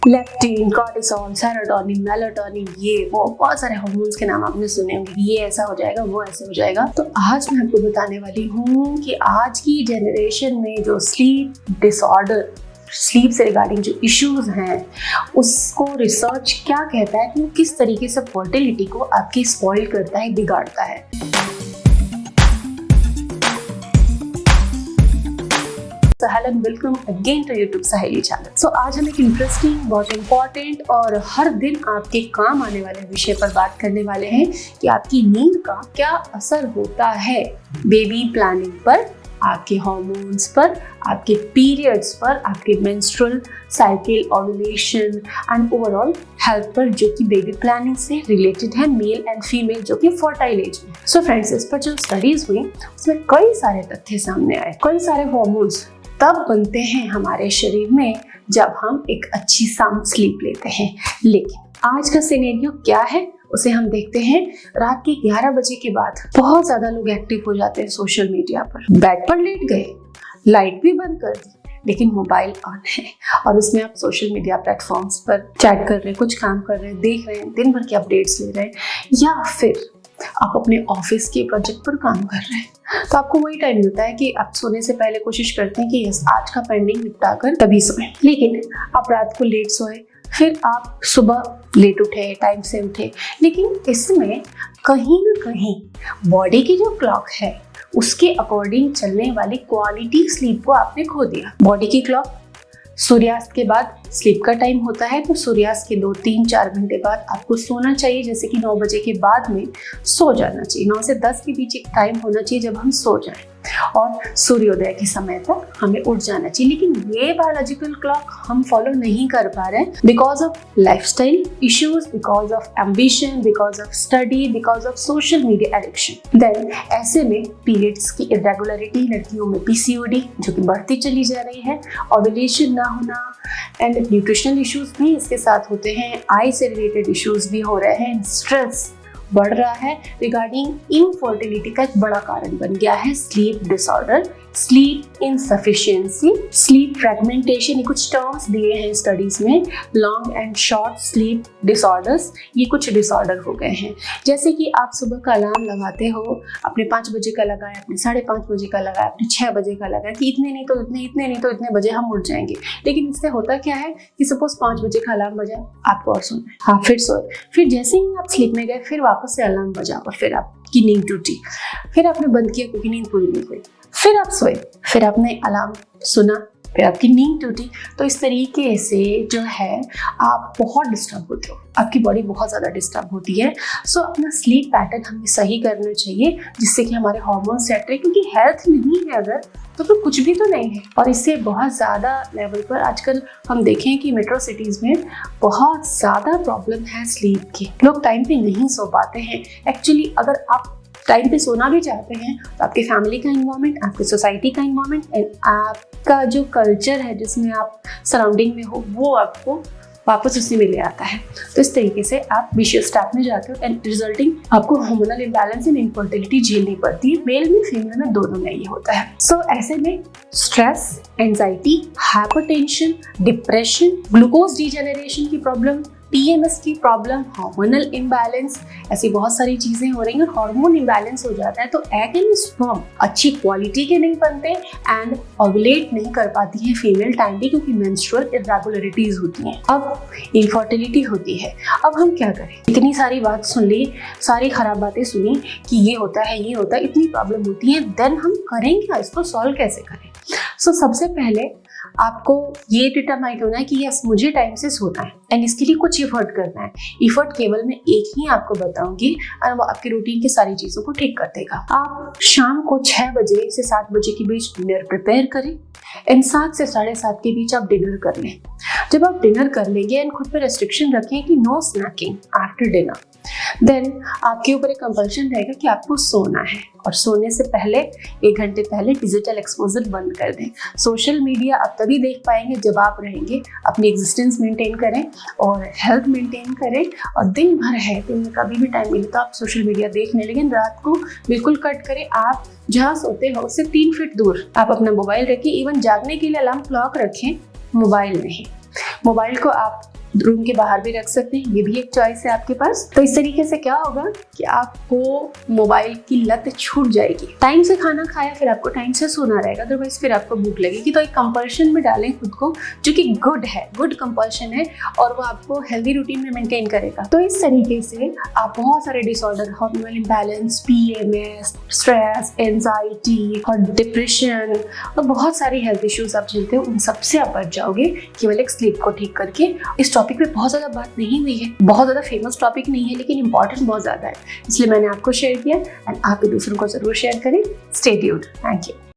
Leptin, cortisol, serotonin, melatonin, ये वो बहुत सारे हार्मोन्स के नाम आपने सुने होंगे, ये ऐसा हो जाएगा, वो ऐसे हो जाएगा। तो आज मैं आपको बताने वाली हूँ कि आज की जनरेशन में जो स्लीप डिसऑर्डर, स्लीप से रिगार्डिंग जो इश्यूज हैं, उसको रिसर्च क्या कहता है कि वो किस तरीके से फर्टिलिटी को आपकी स्पॉइल करता है, बिगाड़ता है। So hello and welcome again to YouTube सहेली चैनल। So आज हम एक इंटरेस्टिंग, बहुत इंपॉर्टेंट और हर दिन आपके काम आने वाले विषय पर बात करने वाले हैं कि आपकी नींद का क्या असर होता है बेबी प्लानिंग पर, आपके हार्मोन्स पर, आपके पीरियड्स पर, आपके menstrual cycle, ovulation and overall health पर, जो कि बेबी प्लानिंग से रिलेटेड है, मेल एंड फीमेल जो कि फर्टाइल एज में। सो फ्रेंड्स, इस पर जो स्टडीज हुई उसमें कई सारे तथ्य सामने आए। कई सारे हार्मोन्स तब बनते हैं हमारे शरीर में जब हम एक अच्छी साउंड स्लीप लेते हैं। लेकिन आज का सिनेरियो क्या है उसे हम देखते हैं। रात के 11 बजे के बाद बहुत ज्यादा लोग एक्टिव हो जाते हैं सोशल मीडिया पर। बेड पर लेट गए, लाइट भी बंद कर दी, लेकिन मोबाइल ऑन है और उसमें आप सोशल मीडिया प्लेटफॉर्म्स पर चैट कर रहे हैं, कुछ काम कर रहे हैं, देख रहे हैं, दिन भर के अपडेट्स ले रहे हैं, या फिर आप अपने ऑफिस के प्रोजेक्ट पर काम कर रहे हैं। तो आपको वही टाइम मिलता है कि आप सोने से पहले कोशिश करते हैं कि यस, आज का पेंडिंग निपटा कर तभी सोएं। लेकिन आप रात को लेट सोए, फिर आप सुबह लेट उठे, टाइम से उठे, लेकिन इसमें कहीं ना कहीं बॉडी की जो क्लॉक है उसके अकॉर्डिंग चलने वाली क्वालिटी स्लीप को आपने खो दिया। बॉडी की क्लॉक सूर्यास्त के बाद स्लीप का टाइम होता है, तो सूर्यास्त के 2-3-4 घंटे बाद आपको सोना चाहिए, जैसे कि 9 बजे के बाद में सो जाना चाहिए। 9 से 10 के बीच एक टाइम होना चाहिए जब हम सो जाएं और सूर्योदय के समय तक हमें उठ जाना चाहिए। लेकिन ये बायोलॉजिकल क्लॉक हम फॉलो नहीं कर पा रहे हैं because of lifestyle issues, because of ambition, because of study, because of social media addiction. Then ऐसे में पीरियड्स की इरेगुलरिटी, लड़कियों में पीसीओडी जो कि बढ़ती चली जा रही है, ओव्यूलेशन ना होना एंड न्यूट्रिशनल इश्यूज भी इसके साथ होते हैं, आई से रिलेटेड इश्यूज भी हो रहे हैं, स्ट्रेस बढ़ रहा है। रिगार्डिंग इनफर्टिलिटी का एक बड़ा कारण बन गया है sleep disorder, sleep insufficiency, sleep fragmentation, ये कुछ टर्म्स दिए हैं स्टडीज में। Long and short sleep disorders, ये कुछ डिसऑर्डर हो गए हैं। जैसे कि आप सुबह का अलार्म लगाते हो, अपने 5 बजे का लगाया, अपने 5:30 बजे का लगाया, अपने 6 बजे का लगाया कि इतने नहीं तो इतने बजे हम उठ जाएंगे। लेकिन इससे होता क्या है कि सपोज 5 बजे का अलार्म बजा, आपको और सोना है, हाँ फिर सोए, फिर जैसे ही आप स्लीप में गए फिर वापस से अलार्म बजा और फिर आपकी नींद टूटी, फिर आपने बंद किया क्योंकि नींद पूरी नहीं हुई, फिर आप सोए, फिर आपने अलार्म सुना, फिर आपकी नींद टूटी। तो इस तरीके से जो है आप बहुत डिस्टर्ब होते हो, आपकी बॉडी बहुत ज़्यादा डिस्टर्ब होती है। सो अपना स्लीप पैटर्न हमें सही करना चाहिए जिससे कि हमारे हार्मोन सेट रहे, क्योंकि हेल्थ नहीं है अगर तो फिर कुछ भी तो नहीं है। और इससे बहुत ज़्यादा लेवल पर आजकल हम देखें कि मेट्रो सिटीज़ में बहुत ज़्यादा प्रॉब्लम है स्लीप की। लोग टाइम पे नहीं सो पाते हैं। एक्चुअली अगर आप टाइम पे सोना भी चाहते हैं तो आपके फैमिली का इन्वायरमेंट, आपकी सोसाइटी का इन्वायरमेंट एंड आपका जो कल्चर है जिसमें आप सराउंडिंग में हो, वो आपको वापस उसी में ले आता है। तो इस तरीके से आप विशियस ट्रैप में जाते हो एंड रिजल्टिंग आपको हार्मोनल इम्बैलेंस एंड इनफर्टिलिटी झेलनी पड़ती है। मेल में फीमेल में दोनों में ये होता है। सो ऐसे में stress, anxiety, hypertension, depression, glucose degeneration की प्रॉब्लम, PMS की प्रॉब्लम, हार्मोनल इम्बैलेंस, ऐसी बहुत सारी चीजें हो रही हैं। हार्मोन इम्बैलेंस हो जाता है तो एग एंड स्पर्म अच्छी क्वालिटी के नहीं बनते एंड ओव्यूलेट नहीं कर पाती है फीमेल टाइम पे, क्योंकि मेंस्ट्रुअल इरेगुलरिटीज होती हैं। अब इनफर्टिलिटी होती है। अब हम क्या करें? इतनी सारी बात सुन ली, सारी खराब बातें सुनी कि ये होता है, ये होता है, इतनी प्रॉब्लम होती है, देन हम करें क्या? इसको सॉल्व कैसे करें? सो सबसे पहले आपको ये डिटरमाइन होना है कि यस, मुझे टाइम से सोना है एंड इसके लिए कुछ एफर्ट करना है। एफर्ट केवल मैं एक ही आपको बताऊंगी और वो आपके रूटीन की सारी चीज़ों को ठीक कर देगा। आप शाम को 6 बजे से 7 बजे के बीच डिनर प्रिपेयर करें एंड 7 से 7:30 के बीच आप डिनर कर लें। जब आप डिनर कर लेंगे एंड खुद पे रेस्ट्रिक्शन रखें कि no snacking after dinner, then आपके ऊपर एक कंपल्शन रहेगा कि आपको सोना है और सोने से पहले 1 घंटे पहले डिजिटल एक्सपोजर बंद कर दें। सोशल मीडिया आप तभी देख पाएंगे जब आप रहेंगे। अपनी एग्जिस्टेंस मेंटेन करें और हेल्थ मेंटेन करें और दिन भर है दिन में कभी भी टाइम मिले तो आप सोशल मीडिया देख लें, लेकिन रात को बिल्कुल कट करें। आप जहाँ सोते हो उससे 3 फीट दूर आप अपना मोबाइल रखें। इवन जागने के लिए अलार्म क्लॉक रखें, मोबाइल नहीं। मोबाइल को आप रूम के बाहर भी रख सकते हैं, ये भी एक चॉइस है आपके पास। तो इस तरीके से क्या होगा कि आपको मोबाइल की लत छूट जाएगी। टाइम से खाना खाया, फिर आपको टाइम से सोना रहेगा, अदरवाइज फिर आपको भूख लगेगी। तो एक कंपल्शन में डालें खुद को, जो कि गुड है, गुड कंपल्शन है, और वो आपको हेल्दी रूटीन में मेंटेन करेगा। तो इस तरीके से आप बहुत सारे disorder, hormonal imbalance, PMS, stress, anxiety और डिप्रेशन और बहुत सारे हेल्थ इश्यूज आप झेलते हो, उन सबसे आप बच जाओगे केवल एक स्लीप को ठीक करके। इस टॉपिक पे बहुत ज़्यादा बात नहीं हुई है, बहुत ज़्यादा फेमस टॉपिक नहीं है, लेकिन इंपॉर्टेंट बहुत ज़्यादा है, इसलिए मैंने आपको शेयर किया। एंड आप भी दूसरों को जरूर शेयर करें। Stay tuned. Thank you.